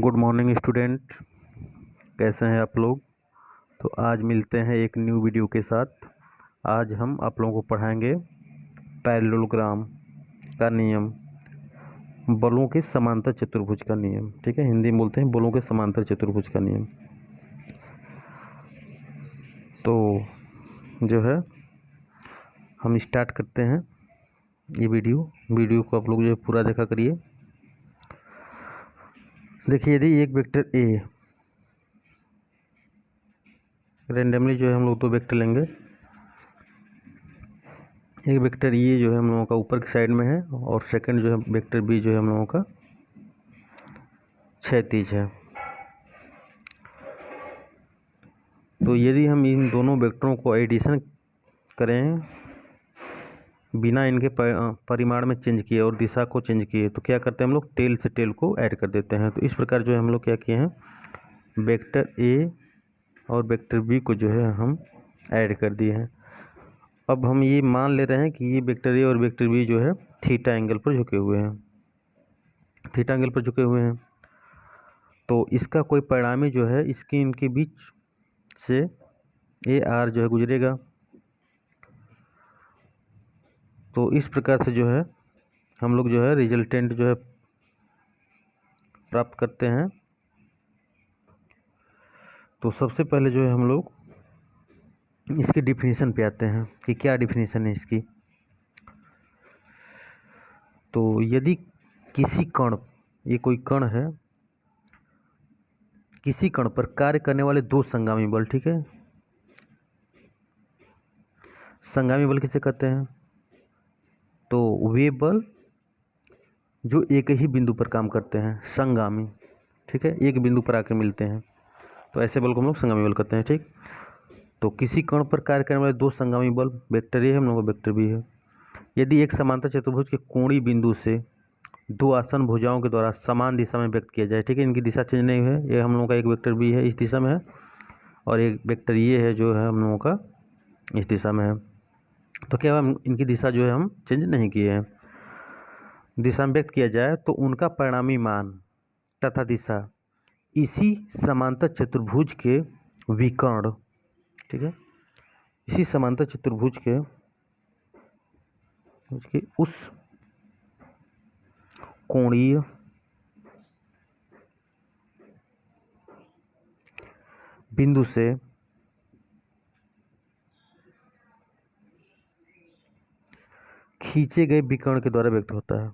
Good morning student, कैसे हैं आप लोग। तो आज मिलते हैं एक न्यू वीडियो के साथ। आज हम आप लोगों को पढ़ाएंगे पैरेललोग्राम का नियम, बलों के समांतर चतुर्भुज का नियम। ठीक है, हिंदी में बोलते हैं बलों के समांतर चतुर्भुज का नियम। तो जो है हम स्टार्ट करते हैं ये वीडियो को आप लोग जो है पूरा देखा करिए। देखिए, यदि एक वेक्टर ए, रेंडमली जो है हम लोग दो वेक्टर लेंगे। एक वेक्टर ये जो है हम लोगों का ऊपर की साइड में है और सेकंड जो है वेक्टर बी जो है हम लोगों का क्षैतिज है। तो यदि हम इन दोनों वेक्टरों को एडिशन करें बिना इनके परिमाण में चेंज किए और दिशा को चेंज किए, तो क्या करते हैं हम लोग, टेल से टेल को ऐड कर देते हैं। तो इस प्रकार जो है हम लोग क्या किए हैं, वेक्टर ए और वेक्टर बी को जो है हम ऐड कर दिए हैं। अब हम ये मान ले रहे हैं कि ये वेक्टर ए और वेक्टर बी जो है थीटा एंगल पर झुके हुए हैं, थीटा एंगल पर झुके हुए हैं। तो इसका कोई परिणामी जो है इसके इनके बीच से ए आर जो है गुजरेगा। तो इस प्रकार से जो है हम लोग जो है रिजल्टेंट जो है प्राप्त करते हैं। तो सबसे पहले जो है हम लोग इसकी डिफिनीशन पे आते हैं कि क्या डिफिनीशन है इसकी। तो यदि किसी कण, ये कोई कण है, किसी कण पर कार्य करने वाले दो संगामी बल, ठीक है, संगामी बल किसे कहते हैं, तो वे बल जो एक ही बिंदु पर काम करते हैं, संगामी। ठीक है, एक बिंदु पर आकर मिलते हैं, तो ऐसे बल को हम लोग संगामी बल कहते हैं। ठीक, तो किसी कण पर कार्य करने वाले दो संगामी बल, वेक्टर ए है हम लोग का, वेक्टर बी है। यदि एक समांतर चतुर्भुज के कोणीय बिंदु से दो आसन भुजाओं के द्वारा समान दिशा में व्यक्त किया जाए। ठीक है, इनकी दिशा चेंज नहीं है। ये हम लोगों का एक वेक्टर बी है, इस दिशा में है, और एक वेक्टर ये है जो है हम लोगों का इस दिशा में है। तो क्या हम इनकी दिशा जो है हम चेंज नहीं किए हैं, दिशा में व्यक्त किया जाए तो उनका परिणामी मान तथा दिशा इसी समांतर चतुर्भुज के विकर्ण, ठीक है, इसी समांतर चतुर्भुज के उस कोणीय बिंदु से खींचे गए विकर्ण के द्वारा व्यक्त होता है,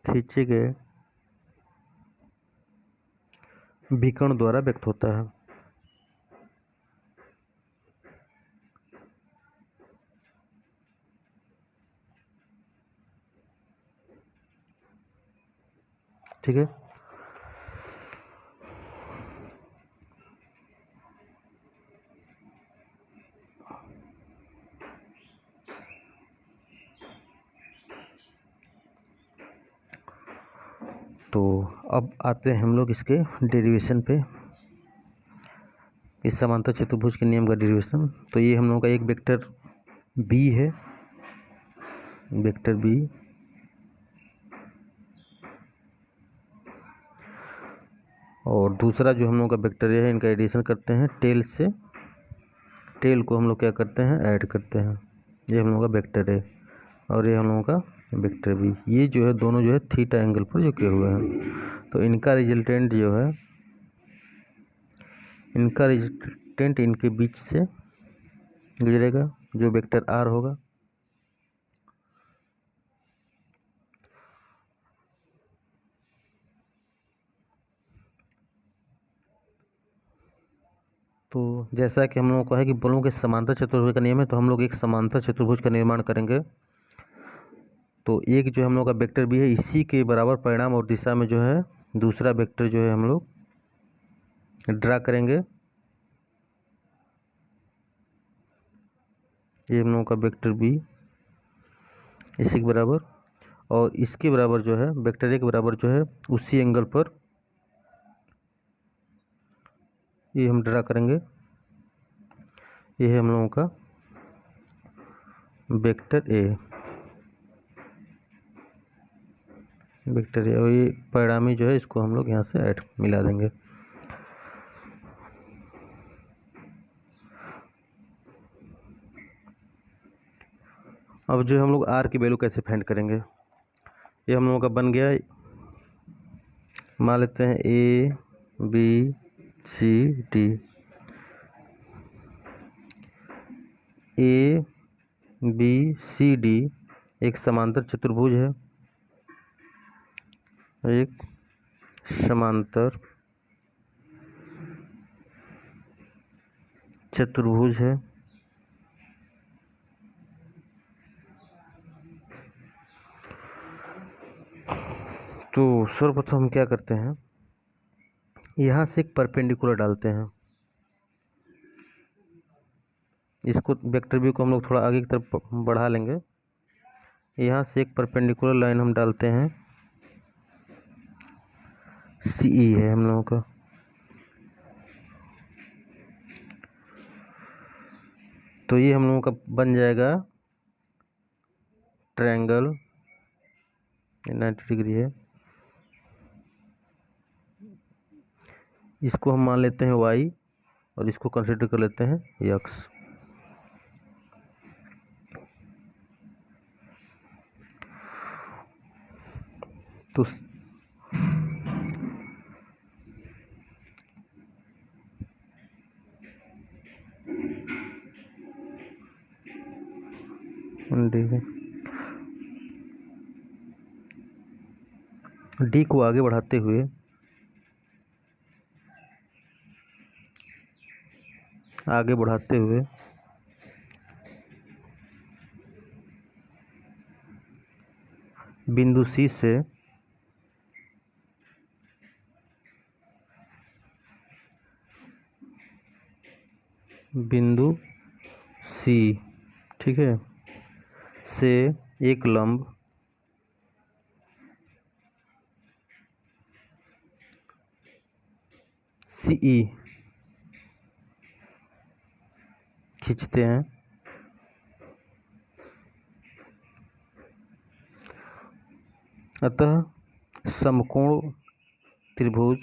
खींचे गए विकर्ण द्वारा व्यक्त होता है। ठीक है, तो अब आते हैं हम लोग इसके डेरिवेशन पे, इस समांतर चतुर्भुज के नियम का डेरिवेशन। तो ये हम लोगों का एक वेक्टर बी है, वेक्टर बी, और दूसरा जो हम लोग का वेक्टर है, इनका एडिशन करते हैं टेल से, टेल को हम लोग क्या करते हैं, ऐड करते हैं। ये हम लोग का वेक्टर है और ये हम लोगों का वेक्टर बी, ये जो है दोनों जो है थीटा एंगल पर झुके हुए हैं। तो इनका रिजल्टेंट जो है, इनका रिजल्टेंट इनके बीच से गुजरेगा, जो वेक्टर आर होगा। तो जैसा कि हम लोगों को है कि बलों के समांतर चतुर्भुज का नियम है, तो हम लोग एक समांतर चतुर्भुज का निर्माण करेंगे। तो एक जो हम लोग का वेक्टर भी है, इसी के बराबर परिणाम और दिशा में जो है दूसरा वेक्टर जो है हम लोग ड्रा करेंगे। ये हम लोगों का वेक्टर बी इसी के बराबर, और इसके बराबर जो है वेक्टर ए के बराबर जो है उसी एंगल पर ये हम ड्रा करेंगे। ये है हम लोगों का वेक्टर ए। वेक्टर ए, और ये परिणामी जो है इसको हम लोग यहाँ से ऐड मिला देंगे। अब जो हम लोग आर की वैल्यू कैसे फाइंड करेंगे, ये हम लोगों का बन गया, मान लेते हैं A B C D. A B C D एक समांतर चतुर्भुज है, एक समांतर चतुर्भुज है। तो सर्वप्रथम हम क्या करते हैं, यहाँ से एक परपेंडिकुलर डालते हैं, इसको वेक्टर बी को हम लोग थोड़ा आगे की तरफ बढ़ा लेंगे। यहाँ से एक परपेंडिकुलर लाइन हम डालते हैं, सी ई है हम लोगों का। तो ये हम लोगों का बन जाएगा ट्रायंगल, 90 डिग्री है। इसको हम मान लेते हैं वाई और इसको कंसीडर कर लेते हैं एक्स। तो डी को आगे बढ़ाते हुए बिंदु सी से बिंदु सी, ठीक है, से एक लंब सी ई खींचते हैं। अतः समकोण त्रिभुज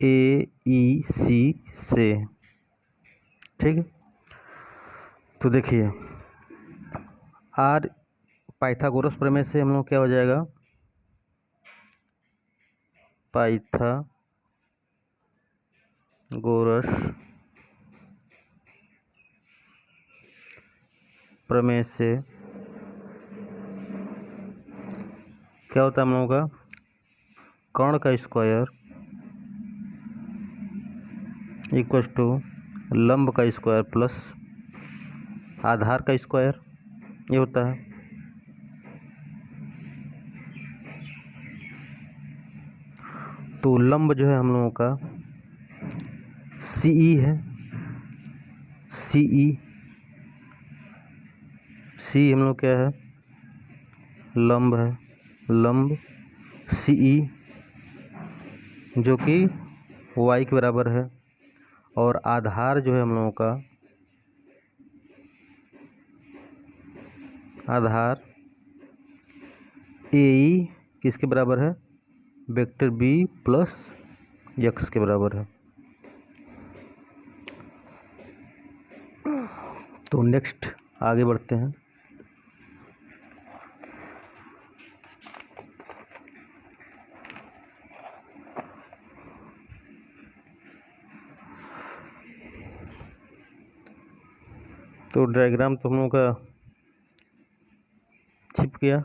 ए ई सी से, ठीक है। तो देखिए आर पाइथागोरस प्रमेय से हम लोग क्या हो जाएगा, पाइथागोरस प्रमेय से क्या होता है हम लोगों का, कर्ण का स्क्वायर इक्वल्स टू लंब का स्क्वायर प्लस आधार का स्क्वायर, ये होता है। तो लंब जो है हम लोगों का सी ई है, सी हम लोग क्या है, लंब है, लंब सी ई जो कि वाई के बराबर है, और आधार जो है हम लोगों का, आधार ए ई किसके बराबर है, वेक्टर बी प्लस एक्स के बराबर है। तो नेक्स्ट आगे बढ़ते हैं। तो डायग्राम तो हम लोगों का छिप गया,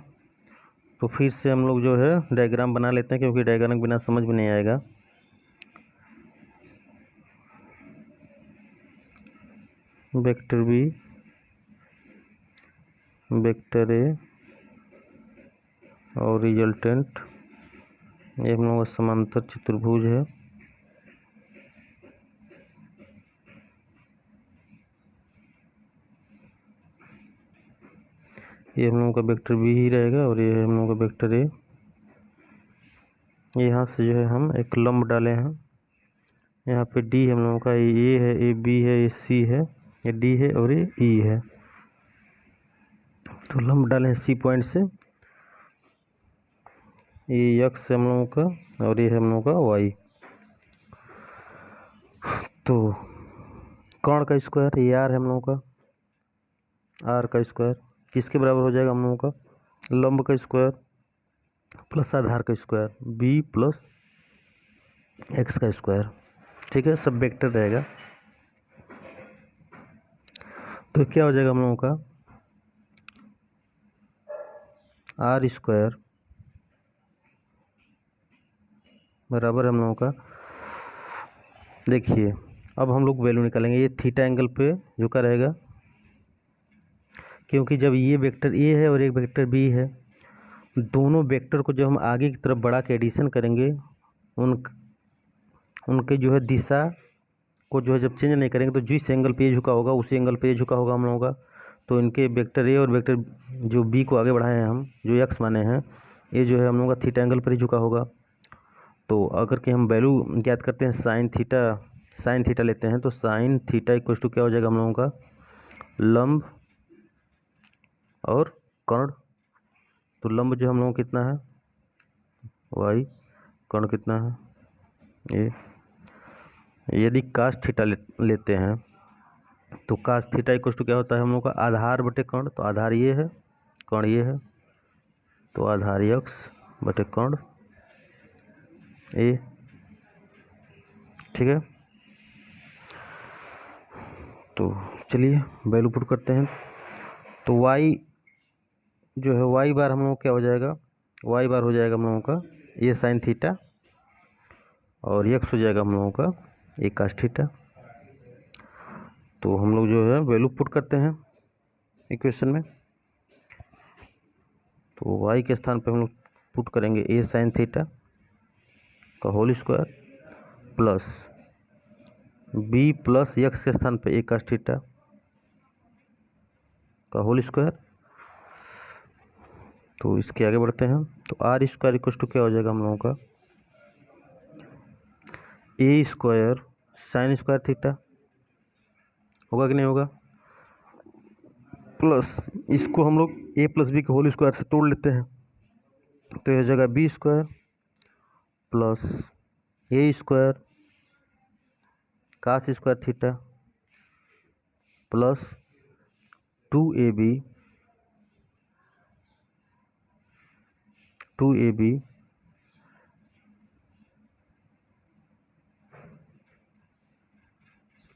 तो फिर से हम लोग जो है डायग्राम बना लेते हैं, क्योंकि डायग्राम के बिना समझ में नहीं आएगा। वेक्टर बी, वेक्टर ए और रिजल्टेंट, ये हम लोग का समांतर चतुर्भुज है। ये हम लोगों का वेक्टर बी ही रहेगा और ये हम लोगों का वेक्टर ए। यहाँ से जो है हम एक लंब डाले हैं, यहाँ पे डी हम लोगों का ए है, ए बी है, ये सी है, ये डी है और ये ई है। तो लंब डालें सी पॉइंट से, ये एक्स है हम लोगों का और ये है हम लोगों का वाई। तो कर्ण का स्क्वायर ये आर है हम लोगों का, आर का स्क्वायर किसके बराबर हो जाएगा हम लोगों का, लंब का स्क्वायर प्लस आधार का स्क्वायर बी प्लस एक्स का स्क्वायर। ठीक है, सब वेक्टर रहेगा। तो क्या हो जाएगा हम लोगों का, आर स्क्वायर बराबर हम लोगों का, देखिए अब हम लोग वैल्यू निकालेंगे। ये थीटा एंगल पे झुका रहेगा, क्योंकि जब ये वेक्टर ए है और एक वेक्टर बी है, दोनों वेक्टर को जब हम आगे की तरफ बढ़ा के एडिशन करेंगे, उनके जो है दिशा को जो है जब चेंज नहीं करेंगे, तो जिस एंगल पे ये झुका होगा उसी एंगल पे ये झुका होगा हम लोगों का। तो इनके वेक्टर ए और वेक्टर जो बी को आगे बढ़ाए हैं हम, जो एक्स माने हैं, ये जो है हम लोगों का थीटा एंगल पर ही झुका होगा। तो अगर कि हम वैल्यू ज्ञात करते हैं साइन थीटा लेते हैं, तो साइन थीटा इक्वल टू क्या हो जाएगा हम लोगों का, लंब और कर्ण। तो लंब जो हम लोगों को कितना है वाई, कर्ण कितना है ये। यदि कास थीटा लेते हैं तो कास थीटा इक्वल टू क्या होता है हम लोग का, आधार बटे कर्ण। तो आधार ये है, कर्ण ये है, तो आधार एक्स बटे कर्ण ए। ठीक है, तो चलिए वैल्यू पुट करते हैं। तो y जो है y बार हम लोग क्या हो जाएगा, y बार हो जाएगा हम लोगों का ये साइन थीटा, और x हो जाएगा हम लोगों का ये कास थीटा। तो हम लोग जो है वैल्यू पुट करते हैं इक्वेशन में। तो y के स्थान पे हम लोग पुट करेंगे a साइन थीटा का whole square plus b plus x के स्थान पे a कास थीटा का होल स्क्वायर। तो इसके आगे बढ़ते हैं। तो आर स्क्वायर इक्वल टू क्या हो जाएगा हम लोगों का, a square sine square theta, होगा कि नहीं होगा, प्लस इसको हम लोग ए प्लस बी के होल स्क्वायर से तोड़ लेते हैं। तो यह हो जाएगा b square plus a square cos square theta plus 2ab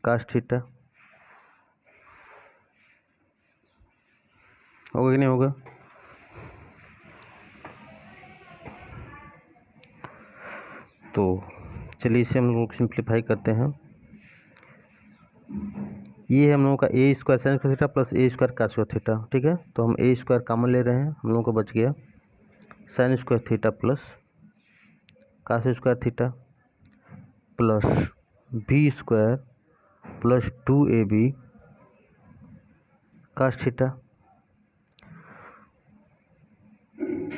cos theta, होगा कि नहीं होगा। तो चलिए इसे हम लोग सिंप्लीफाई करते हैं। ये है हम लोगों का a square sine square theta plus a square cos square theta. ठीक है, तो हम ए स्क्वायर कॉमन ले रहे हैं, हम लोगों को बच गया sine square theta plus cos square theta plus b square plus 2ab cos theta.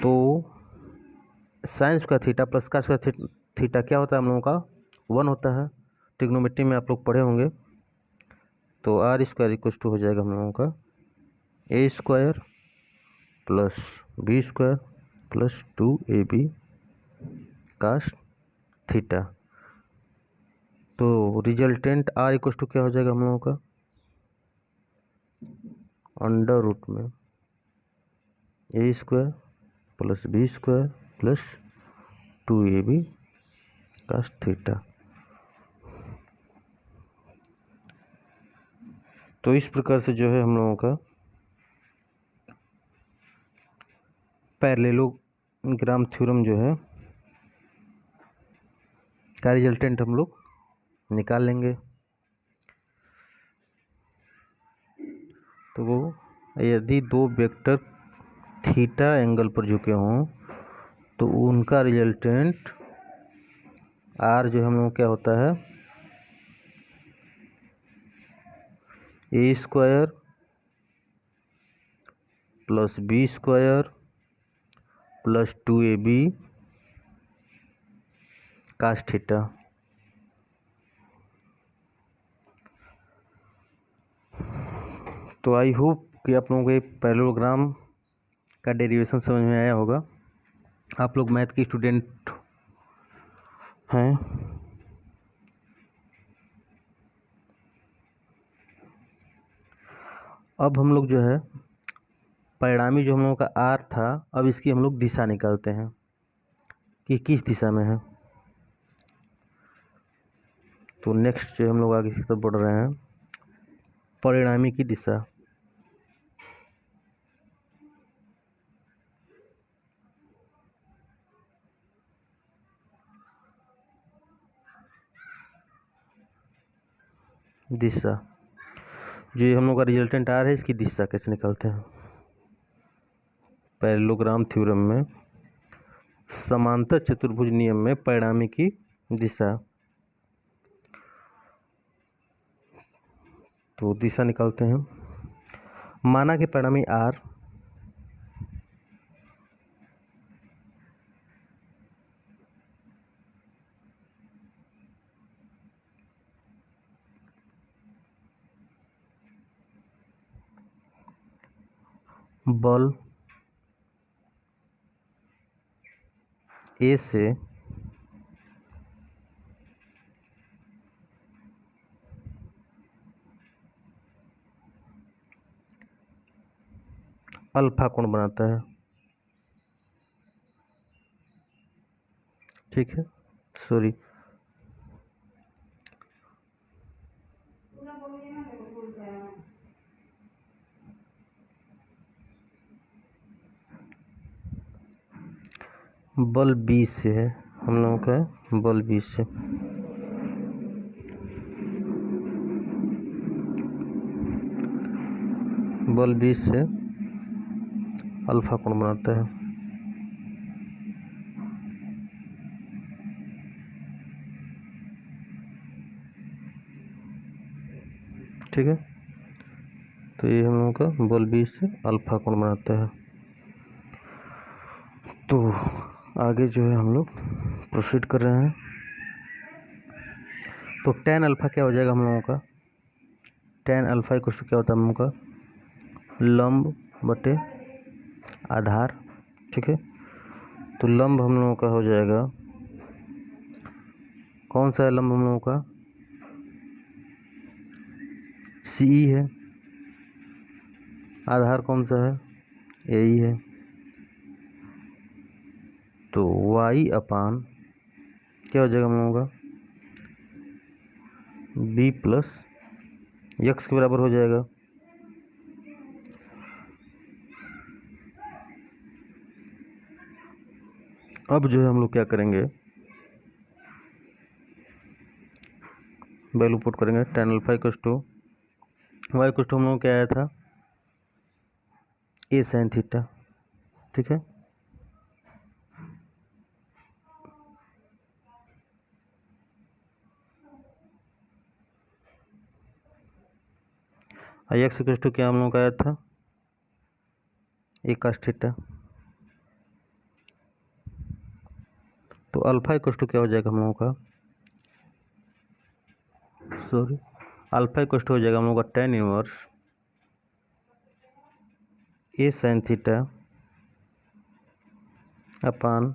तो sine square theta plus cos square theta क्या होता है हम लोगों का, 1 होता है। ट्रिग्नोमेट्री में आप लोग पढ़े होंगे। तो आर स्क्वायर इक्वल टू हो जाएगा हम लोगों का a square plus b square plus 2ab cos theta. तो रिजल्टेंट आर इक्वल टू क्या हो जाएगा हम लोगों का, अंडर रूट में a square plus b square plus 2ab cos theta. तो इस प्रकार से जो है हम लोगों का पैरेललोग्राम थ्योरम जो है का रिजल्टेंट हम लोग निकाल लेंगे। तो वो यदि दो वेक्टर थीटा एंगल पर झुके हों तो उनका रिजल्टेंट आर जो हम लोग क्या होता है, a square plus b square plus 2ab cos theta. तो आई होप कि आप लोगों को ये पैरेललोग्राम का डेरिवेशन समझ में आया होगा। आप लोग मैथ के स्टूडेंट हैं। अब हम लोग जो है परिणामी जो हम लोगों का आर था, अब इसकी हम लोग दिशा निकालते हैं कि किस दिशा में है। तो नेक्स्ट जो हम लोग आगे की तरफ बढ़ रहे हैं, परिणामी की दिशा। दिशा जो ये हम लोग का रिजल्टेंट आर है, इसकी दिशा कैसे निकालते हैं। पैरेललोग्राम थ्योरम में समांतर चतुर्भुज नियम में परिणामी की दिशा, तो दिशा निकालते हैं। माना कि परिणामी आर बल ए से अल्फा कोण बनाता है। ठीक है, सॉरी, बल 20 से है हम लोगों का, बल 20 से बल 20 से अल्फा कोण बनाता है। ठीक है, तो ये हम लोगों का बल 20 से अल्फा कोण बनाता है। तो आगे जो है हम लोग प्रोसीड कर रहे हैं। तो tan अल्फा क्या हो जाएगा हम लोगों का, tan अल्फा इक्वल टू क्या होता है हम लोगों का, लंब बटे आधार। ठीक है, तो लंब हम लोगों का हो जाएगा, कौन सा है लंब हम लोगों का, CE है। आधार कौन सा है, AE है। तो y अपान क्या हो जाएगा हम लोगों का, b प्लस x के बराबर हो जाएगा। अब जो है हम लोग क्या करेंगे, वैल्यू पुट करेंगे। tan alpha equal to y equal to हम लोग क्या आया था, a sin थीटा। ठीक है, x इक्वल टू क्या हम लोग का आया था, a cos थीटा। तो अल्फा इक्वल टू क्या हो जाएगा हम लोगों का, सॉरी, अल्फा इक्वल टू हो जाएगा हम लोगों का tan inverse a sin theta upon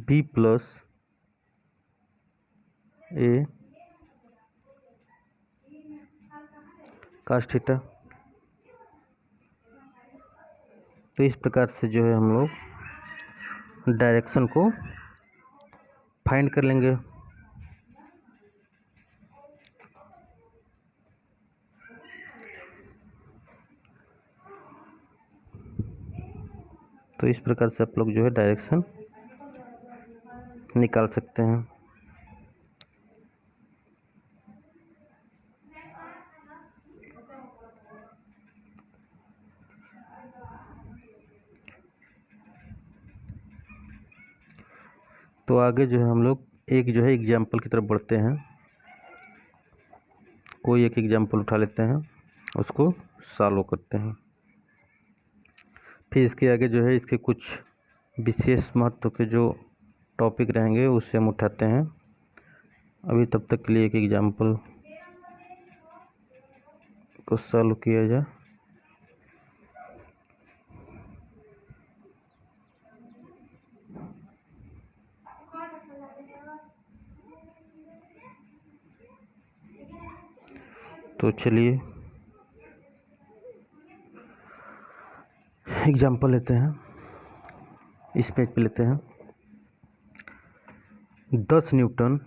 b plus a cos theta. तो इस प्रकार से जो है हम लोग डायरेक्शन को फाइंड कर लेंगे। तो इस प्रकार से आप लोग जो है डायरेक्शन निकाल सकते हैं। तो आगे जो है हम लोग एक जो है एग्जाम्पल की तरफ बढ़ते हैं। कोई एक एग्जाम्पल उठा लेते हैं, उसको सॉल्व करते हैं। फिर इसके आगे जो है इसके कुछ विशेष महत्व के जो टॉपिक रहेंगे उससे हम उठाते हैं। अभी तब तक के लिए एक एग्जाम्पल को सॉल्व किया जाए। तो चलिए एग्जाम्पल लेते हैं, इस पेज पे लेते हैं। 10 न्यूटन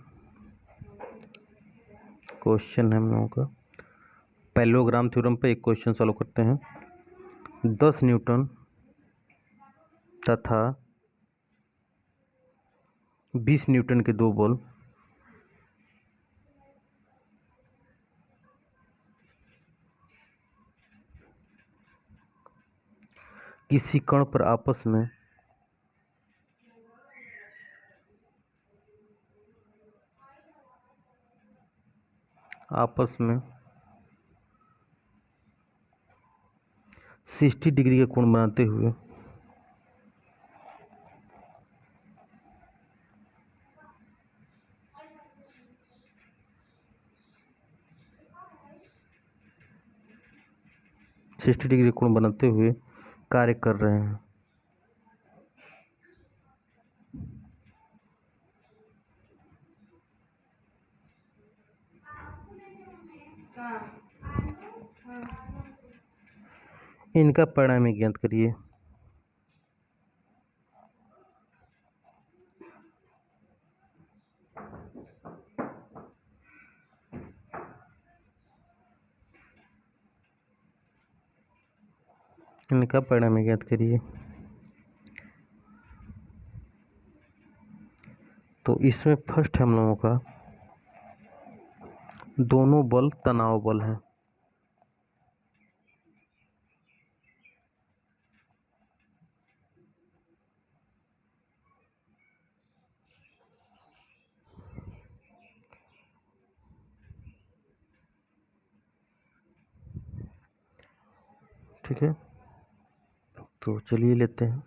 क्वेश्चन है हम लोगों का, पैरेललोग्राम थ्योरम पे एक क्वेश्चन सॉल्व करते हैं। 10 न्यूटन तथा 20 न्यूटन के दो बल किसी कण पर आपस में 60 डिग्री का कोण बनाते हुए कार्य कर रहे हैं। इनका परिणाम ज्ञात करिए। इनका परिणाम ज्ञात करिए। तो इसमें फर्स्ट हम लोगों का दोनों बल तनाव बल है। ठीक है, तो चलिए लेते हैं।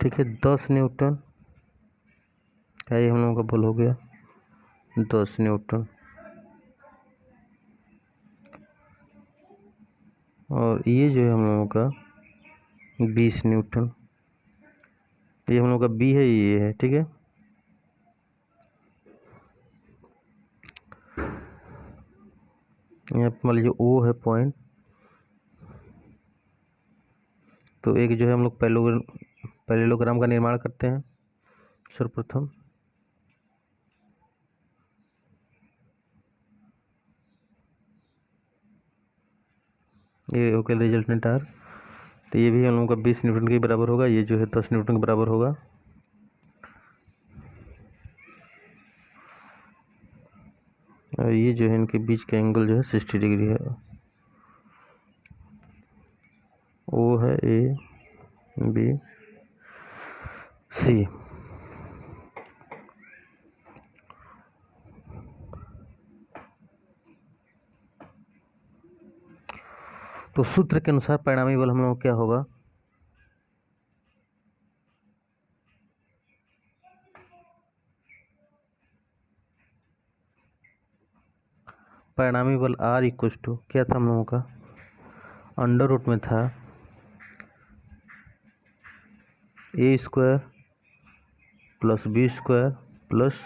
ठीक है, 10 न्यूटन क्या ये हम लोगों का बल हो गया, 10 न्यूटन, और ये जो है हम लोगों का 20 न्यूटन, ये हम लोगों का बी है, ये है। ठीक है, यहाँ पे मान लीजिए ओ है पॉइंट, तो एक जो है हम लोग पैरेललोग्राम का निर्माण करते हैं सर्वप्रथम। ये ओके रिजल्टेंट आर, तो ये भी हम लोगों का 20 न्यूटन के बराबर होगा, ये जो है 10 न्यूटन के बराबर होगा। और ये जो है इनके बीच का एंगल जो है 60 डिग्री है। ओ है ए बी सी। तो सूत्र के अनुसार परिणामी बल हम लोग क्या होगा, परिणामी बल R इक्वल टू क्या था हम लोगों का, अंडर रूट में था a square plus b square plus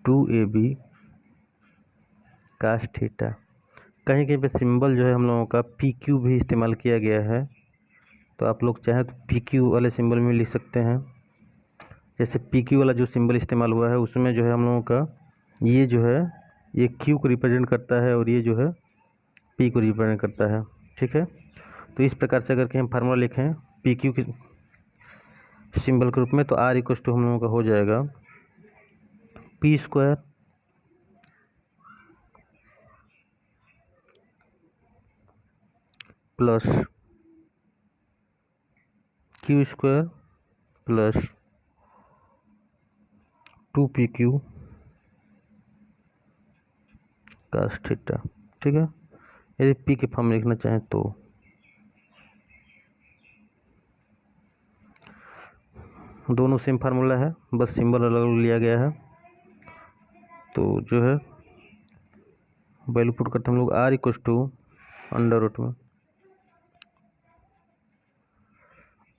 2ab cos theta. कहीं कहीं पे सिंबल जो है हम लोगों का PQ भी इस्तेमाल किया गया है, तो आप लोग चाहें तो PQ वाले सिंबल में लिख सकते हैं। जैसे PQ वाला जो सिंबल इस्तेमाल हुआ है उसमें जो है हम लोगों का ये जो है ये Q को रिप्रेजेंट करता है और ये जो है P को रिप्रेजेंट करता है। ठीक है, तो इस प्रकार से अगर कि हम फार्मूला लिखें PQ के सिंबल के रूप में, तो R इक्वल टू हम लोगों का हो जाएगा P square plus Q square plus 2PQ cos theta. ठीक है, यदि P के फॉर्म में लिखना चाहें तो दोनों सेम फार्मूला है, बस सिंबल अलग अलग लिया गया है। तो जो है वैल्यू पुट करते हैं हम लोग r equals to under root में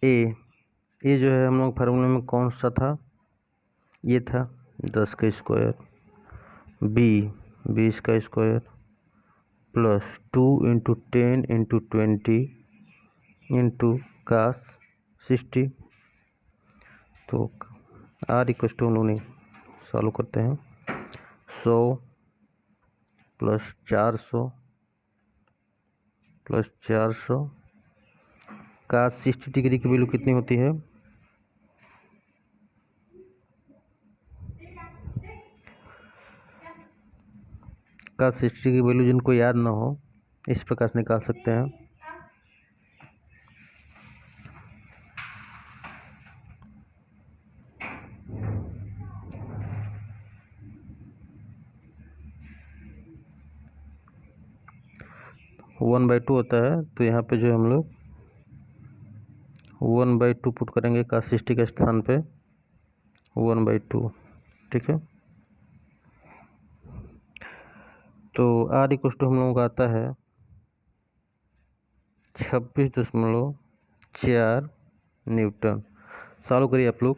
ए जो है हम लोग फार्मूले में कौन सा था, ये था 10 का स्क्वायर, बी का square plus 2 into 10 into 20 into cos 60। तो r इक्वस टू हम लोग सॉल्व करते हैं 100 प्लस 400 प्लस 400 का 60 डिग्री की वैल्यू कितनी होती है, का 60 की वैल्यू जिनको याद ना हो इस प्रकार से निकाल सकते हैं। वन बाई टू होता है, तो यहाँ पे जो हम लोग 1/2 पुट करेंगे का 60 के स्थान पे 1/2, ठीक है। तो r इक्वल टू हम लोगों का आता है 26.4 न्यूटन। सॉल्व करिए आप लोग,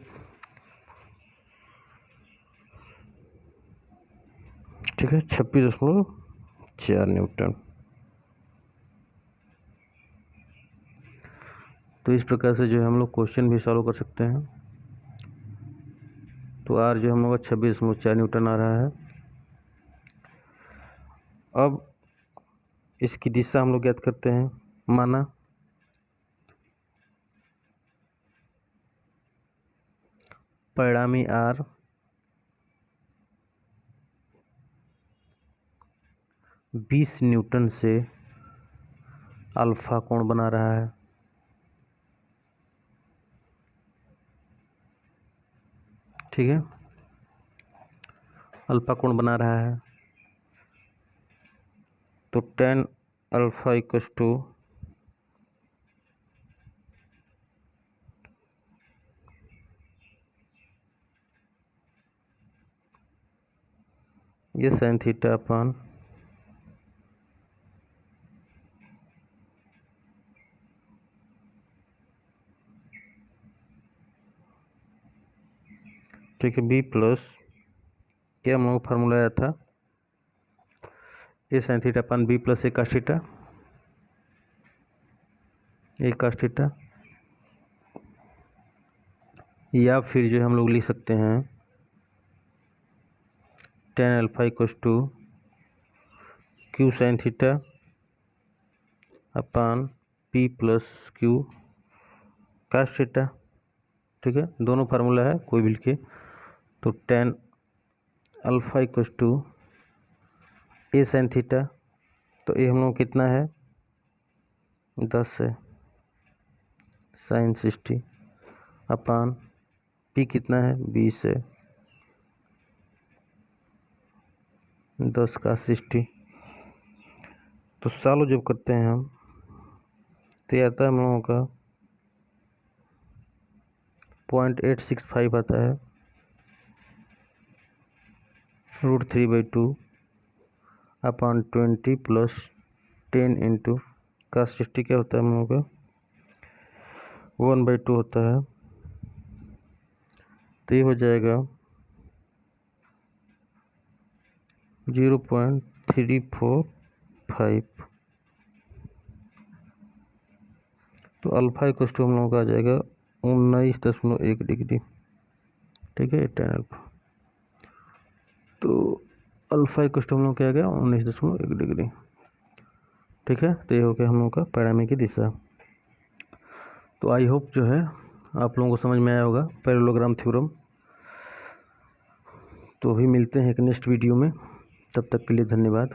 ठीक है, 26.4 न्यूटन। तो इस प्रकार से जो है हम लोग क्वेश्चन भी सॉल्व कर सकते हैं। तो r जो हम लोग का 26.4 न्यूटन आ रहा है। अब इसकी दिशा हम लोग ज्ञात करते हैं, माना परिणामी r 20 न्यूटन से अल्फा कोण बना रहा है, ठीक है, अल्फा कोण बना रहा है। तो tan अल्फा इक्वस टू ये sin थीटा अपन ठीक है, बी प्लस ये हम लोग फार्मूला आया था A sine theta upon B plus A cos theta, या फिर जो हम लोग लिख सकते हैं tan alpha equals to Q sine theta upon P plus Q cos theta, ठीक है, दोनों फार्मूला है कोई भी लिखे। तो tan alpha equals to A sine theta, तो ए हम लोग कितना है 10 है साइन 60 अपान पी कितना है 20 है 10 का 60। तो सॉल्व जब करते हैं हम तो ये आता है हम लोगों का 0.865 आता है √3/2 अपान 20 प्लस 10 इंटू का 60 क्या होता है हम लोगों का 1/2 होता है। तो ये हो जाएगा 0.345। तो अल्फा इक्वल टू हम लोगों का आ जाएगा 19.1 डिग्री, ठीक है, tan अल्फा। तो अल्फा इक्वल टू हम लोग क्या आ गया 19.1 डिग्री, ठीक है। तो ये हो गया हम लोगों का परिणामी की दिशा। तो आई होप जो है आप लोगों को समझ में आया होगा पैरेललोग्राम थ्योरम। तो अभी मिलते हैं एक नेक्स्ट वीडियो में, तब तक के लिए धन्यवाद।